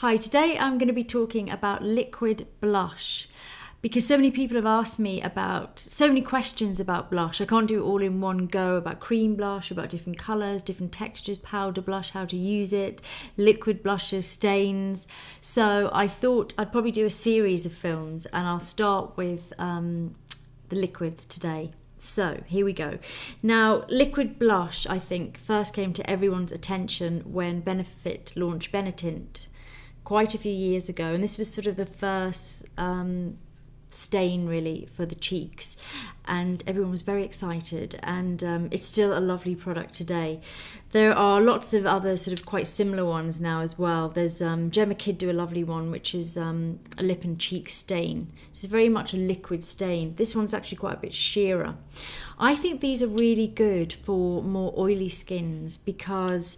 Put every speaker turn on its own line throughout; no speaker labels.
Hi, today I'm going to be talking about liquid blush because so many people have asked me about so many questions about blush. I can't do it all in one go, about cream blush, about different colours, different textures, powder blush, how to use it, liquid blushes, stains. So I thought I'd probably do a series of films, and I'll start with the liquids today. So here we go. Now, liquid blush, I think, first came to everyone's attention when Benefit launched Benetint quite a few years ago, and this was sort of the first stain really for the cheeks, and everyone was very excited, and it's still a lovely product today. There are lots of other sort of quite similar ones now as well. There's Gemma Kid do a lovely one which is a lip and cheek stain. It's very much a liquid stain. This one's actually quite a bit sheerer. I think these are really good for more oily skins because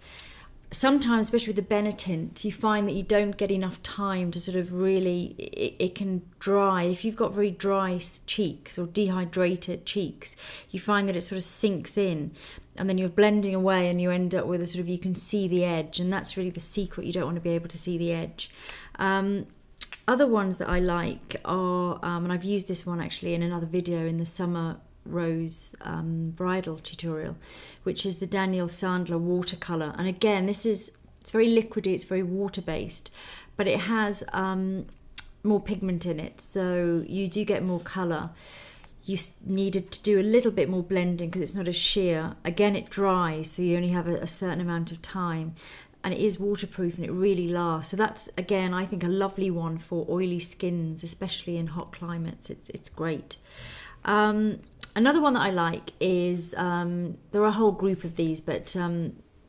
sometimes, especially with the Benetint, you find that you don't get enough time to sort of really, it can dry. If you've got very dry cheeks or dehydrated cheeks, you find that it sort of sinks in, and then you're blending away and you end up with a sort of, you can see the edge, and that's really the secret. You don't want to be able to see the edge. Other ones that I like are, and I've used this one actually in another video in the summer rose bridal tutorial, which is the Daniel Sandler watercolor. And again, it's very liquidy, it's very water based, but it has more pigment in it, so you do get more color. You needed to do a little bit more blending because it's not as sheer. Again, it dries, so you only have a certain amount of time, and it is waterproof and it really lasts. So that's, again, I think a lovely one for oily skins, especially in hot climates. It's great. Another one that I like is, there are a whole group of these, but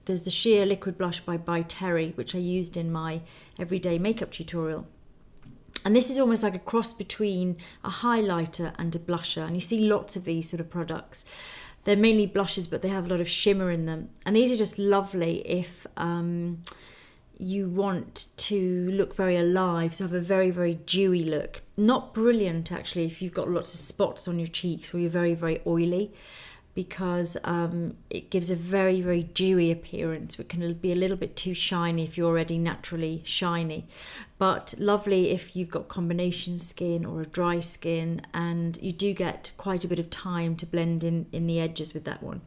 there's the Sheer Liquid Blush by Terry, which I used in my everyday makeup tutorial. And this is almost like a cross between a highlighter and a blusher. And you see lots of these sort of products. They're mainly blushes, but they have a lot of shimmer in them. And these are just lovely if you want to look very alive, so have a very, very dewy look. Not brilliant actually if you've got lots of spots on your cheeks or you're very, very oily, because it gives a very, very dewy appearance. It can be a little bit too shiny if you're already naturally shiny, but lovely if you've got combination skin or a dry skin, and you do get quite a bit of time to blend in the edges with that one.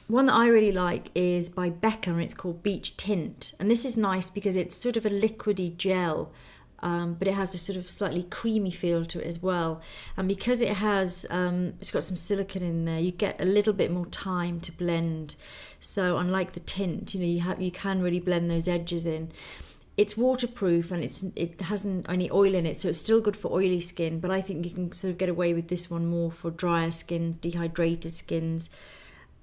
One that I really like is by Becca, and it's called Beach Tint. And this is nice because it's sort of a liquidy gel, but it has a sort of slightly creamy feel to it as well. And because it has, it's got some silicone in there, you get a little bit more time to blend. So unlike the tint, you can really blend those edges in. It's waterproof and it hasn't any oil in it, so it's still good for oily skin. But I think you can sort of get away with this one more for drier skins, dehydrated skins.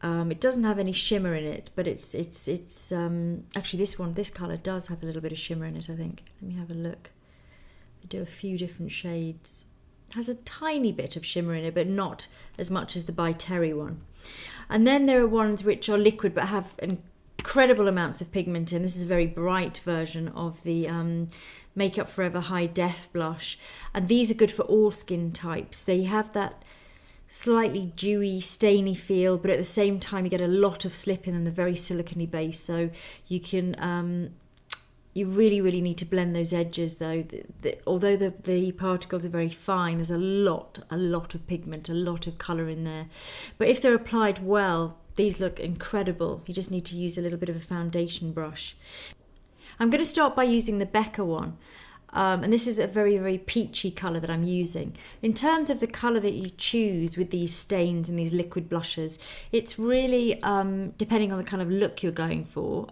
It doesn't have any shimmer in it, but it's actually this colour does have a little bit of shimmer in it, I think. Let me have a look. I do a few different shades. It has a tiny bit of shimmer in it, but not as much as the By Terry one. And then there are ones which are liquid but have incredible amounts of pigment in. This is a very bright version of the Makeup Forever High Def blush, and these are good for all skin types. They have that slightly dewy, stainy feel, but at the same time you get a lot of slip in and the very silicone base, so you can you really, really need to blend those edges though. Although the particles are very fine, there's a lot of pigment, a lot of colour in there. But if they're applied well, these look incredible. You just need to use a little bit of a foundation brush. I'm going to start by using the Becca one. And this is a very, very peachy colour that I'm using. In terms of the colour that you choose with these stains and these liquid blushes, it's really depending on the kind of look you're going for.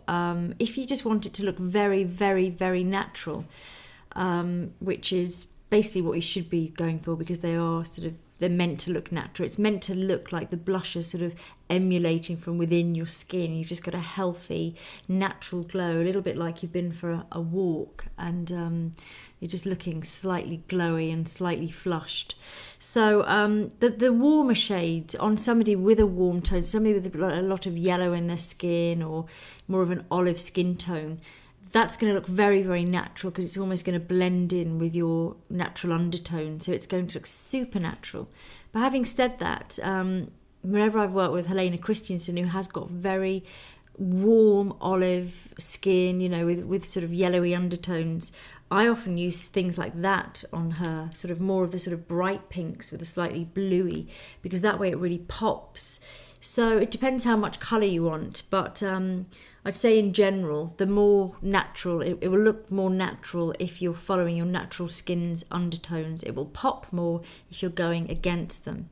If you just want it to look very, very, very natural, which is basically what you should be going for, because they're meant to look natural. It's meant to look like the blush is sort of emulating from within your skin. You've just got a healthy, natural glow, a little bit like you've been for a walk, and you're just looking slightly glowy and slightly flushed. So the warmer shades on somebody with a warm tone, somebody with a lot of yellow in their skin or more of an olive skin tone, that's going to look very, very natural because it's almost going to blend in with your natural undertone. So it's going to look super natural. But having said that, whenever I've worked with Helena Christensen, who has got very warm olive skin, you know, with sort of yellowy undertones, I often use things like that on her, sort of more of the sort of bright pinks with a slightly bluey, because that way it really pops. So it depends how much colour you want, but I'd say in general, the more natural, it will look more natural if you're following your natural skin's undertones. It will pop more if you're going against them,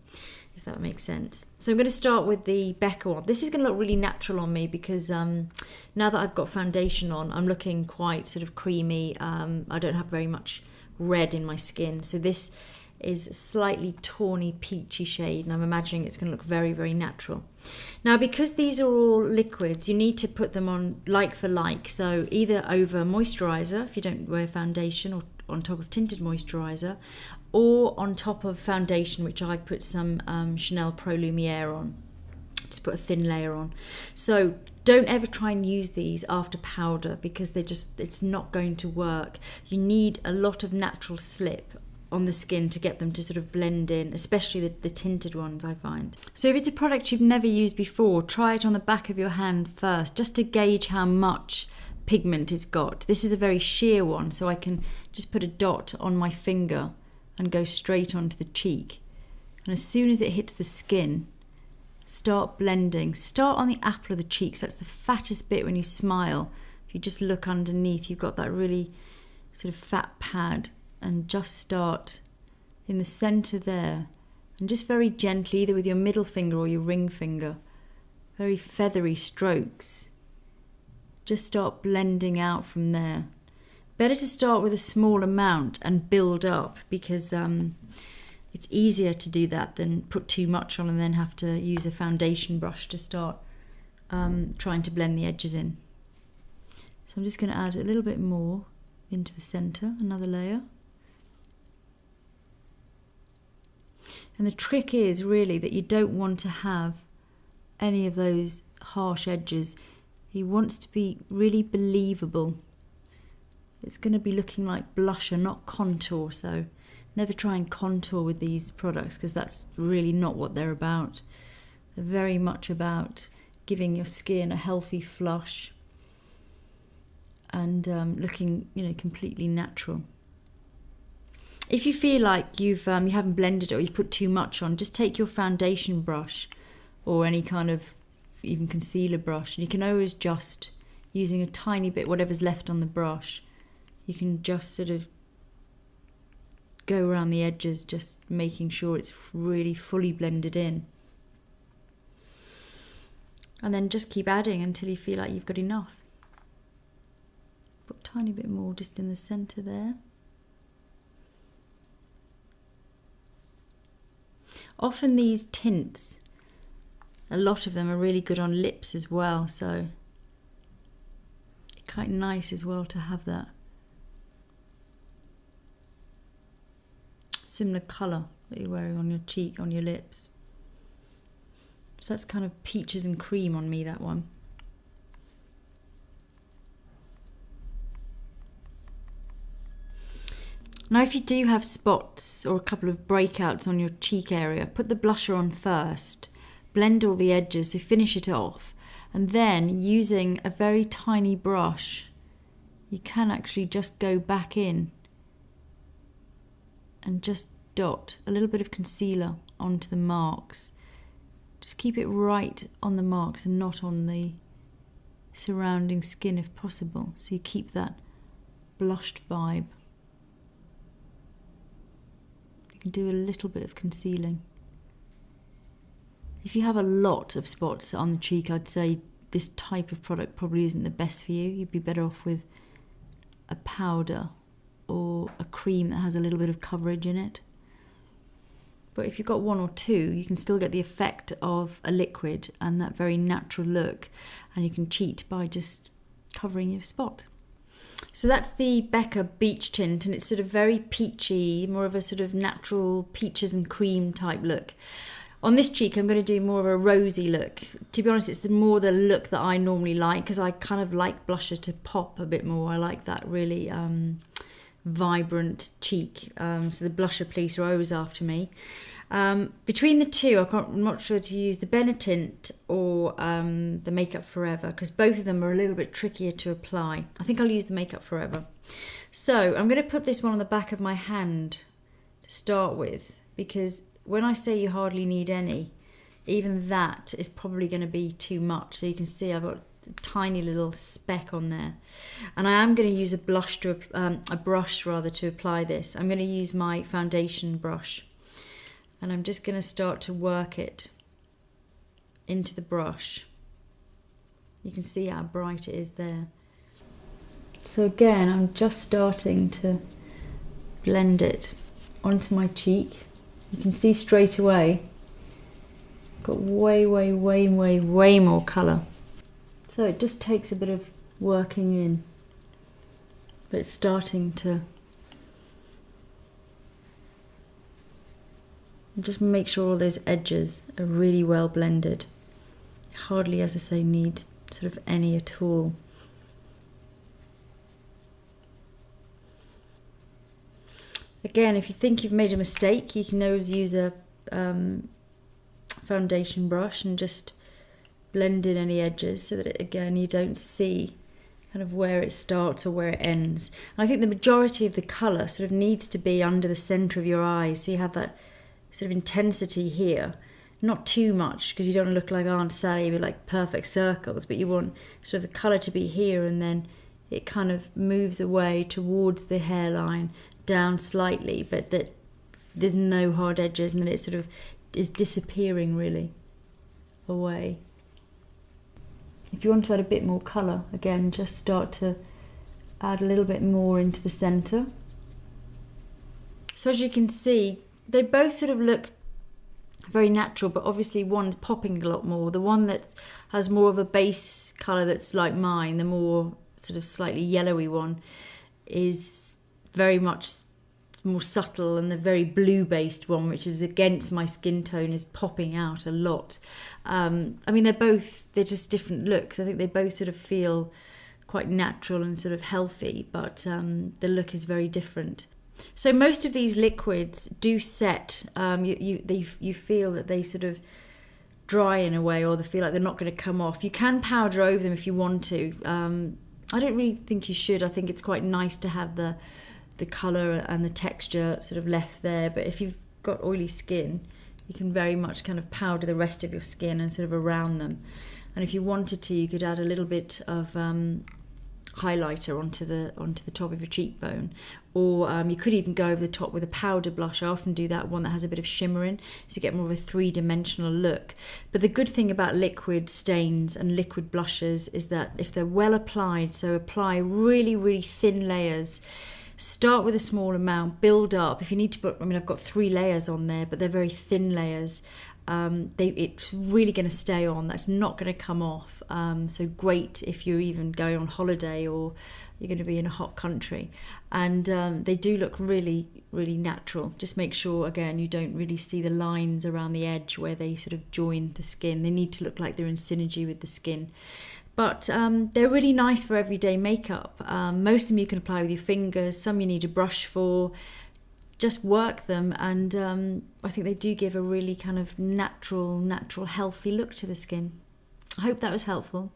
if that makes sense. So I'm going to start with the Becca one. This is going to look really natural on me because now that I've got foundation on, I'm looking quite sort of creamy. I don't have very much red in my skin, so this is a slightly tawny peachy shade, and I'm imagining it's going to look very, very natural. Now, because these are all liquids, you need to put them on like for like, so either over moisturiser if you don't wear foundation, or on top of tinted moisturiser, or on top of foundation, which I put some Chanel Pro Lumiere on. Just put a thin layer on. So don't ever try and use these after powder, because it's not going to work. You need a lot of natural slip on the skin to get them to sort of blend in, especially the tinted ones, I find. So if it's a product you've never used before, try it on the back of your hand first, just to gauge how much pigment it's got. This is a very sheer one, so I can just put a dot on my finger and go straight onto the cheek. And as soon as it hits the skin, start blending. Start on the apple of the cheeks. That's the fattest bit when you smile. If you just look underneath, you've got that really sort of fat pad. And just start in the centre there, and just very gently, either with your middle finger or your ring finger, very feathery strokes, just start blending out from there. Better to start with a small amount and build up, because it's easier to do that than put too much on and then have to use a foundation brush to start trying to blend the edges in. So I'm just going to add a little bit more into the centre, another layer. And the trick is really that you don't want to have any of those harsh edges. He wants to be really believable. It's going to be looking like blusher, not contour, so never try and contour with these products, because that's really not what they're about. They're very much about giving your skin a healthy flush and looking, you know, completely natural. If you feel like you haven't blended it, or you've put too much on, just take your foundation brush or any kind of even concealer brush, and you can always just, using a tiny bit, whatever's left on the brush, you can just sort of go around the edges, just making sure it's really fully blended in. And then just keep adding until you feel like you've got enough. Put a tiny bit more just in the centre there. Often these tints, a lot of them are really good on lips as well, so quite nice as well to have that similar colour that you're wearing on your cheek, on your lips. So that's kind of peaches and cream on me, that one. Now if you do have spots or a couple of breakouts on your cheek area, put the blusher on first, blend all the edges, so finish it off, and then using a very tiny brush, you can actually just go back in and just dot a little bit of concealer onto the marks. Just keep it right on the marks and not on the surrounding skin if possible, so you keep that blushed vibe. Do a little bit of concealing. If you have a lot of spots on the cheek, I'd say this type of product probably isn't the best for you. You'd be better off with a powder or a cream that has a little bit of coverage in it. But if you've got one or two, you can still get the effect of a liquid and that very natural look, and you can cheat by just covering your spot. So that's the Becca Beach Tint, and it's sort of very peachy, more of a sort of natural peaches and cream type look. On this cheek, I'm going to do more of a rosy look. To be honest, it's more the look that I normally like, because I kind of like blusher to pop a bit more. I like that really vibrant cheek. So the blusher police are always after me. Between the two, I'm not sure to use the Benetint or the MakeUp Forever, because both of them are a little bit trickier to apply. I think I'll use the MakeUp Forever. So I'm going to put this one on the back of my hand to start with, because when I say you hardly need any, even that is probably going to be too much. So you can see I've got a tiny little speck on there, and I am going to use a brush to apply this. I'm going to use my foundation brush, and I'm just going to start to work it into the brush. You can see how bright it is there. So again, I'm just starting to blend it onto my cheek. You can see straight away, got way more colour. So it just takes a bit of working in, but it's starting to just make sure all those edges are really well blended. Hardly, as I say, need sort of any at all. Again, if you think you've made a mistake, you can always use a foundation brush and just blend in any edges so that, again, you don't see kind of where it starts or where it ends. And I think the majority of the colour sort of needs to be under the centre of your eyes, so you have that sort of intensity here. Not too much, because you don't want to look like Aunt Sally with like perfect circles, but you want sort of the colour to be here, and then it kind of moves away towards the hairline, down slightly, but that there's no hard edges, and then it sort of is disappearing really away. If you want to add a bit more colour, again, just start to add a little bit more into the centre. So as you can see, they both sort of look very natural, but obviously one's popping a lot more. The one that has more of a base colour that's like mine, the more sort of slightly yellowy one, is very much more subtle, and the very blue based one, which is against my skin tone, is popping out a lot. I mean, they're just different looks. I think they both sort of feel quite natural and sort of healthy, but the look is very different. So most of these liquids do set. You feel that they sort of dry in a way, or they feel like they're not going to come off. You can powder over them if you want to. I don't really think you should. I think it's quite nice to have the colour and the texture sort of left there, but if you've got oily skin, you can very much kind of powder the rest of your skin and sort of around them. And if you wanted to, you could add a little bit of highlighter onto the top of your cheekbone, or you could even go over the top with a powder blush. I often do that, one that has a bit of shimmer in, so you get more of a three-dimensional look. But the good thing about liquid stains and liquid blushes is that if they're well applied, so apply really thin layers. Start with a small amount, build up. If you need to put, I mean, I've got 3 layers on there, but they're very thin layers. It's really going to stay on. That's not going to come off. So great if you're even going on holiday or you're going to be in a hot country. And they do look really natural. Just make sure, again, you don't really see the lines around the edge where they sort of join the skin. They need to look like they're in synergy with the skin. But they're really nice for everyday makeup. Most of them you can apply with your fingers, some you need a brush for. Just work them, and I think they do give a really kind of natural, healthy look to the skin. I hope that was helpful.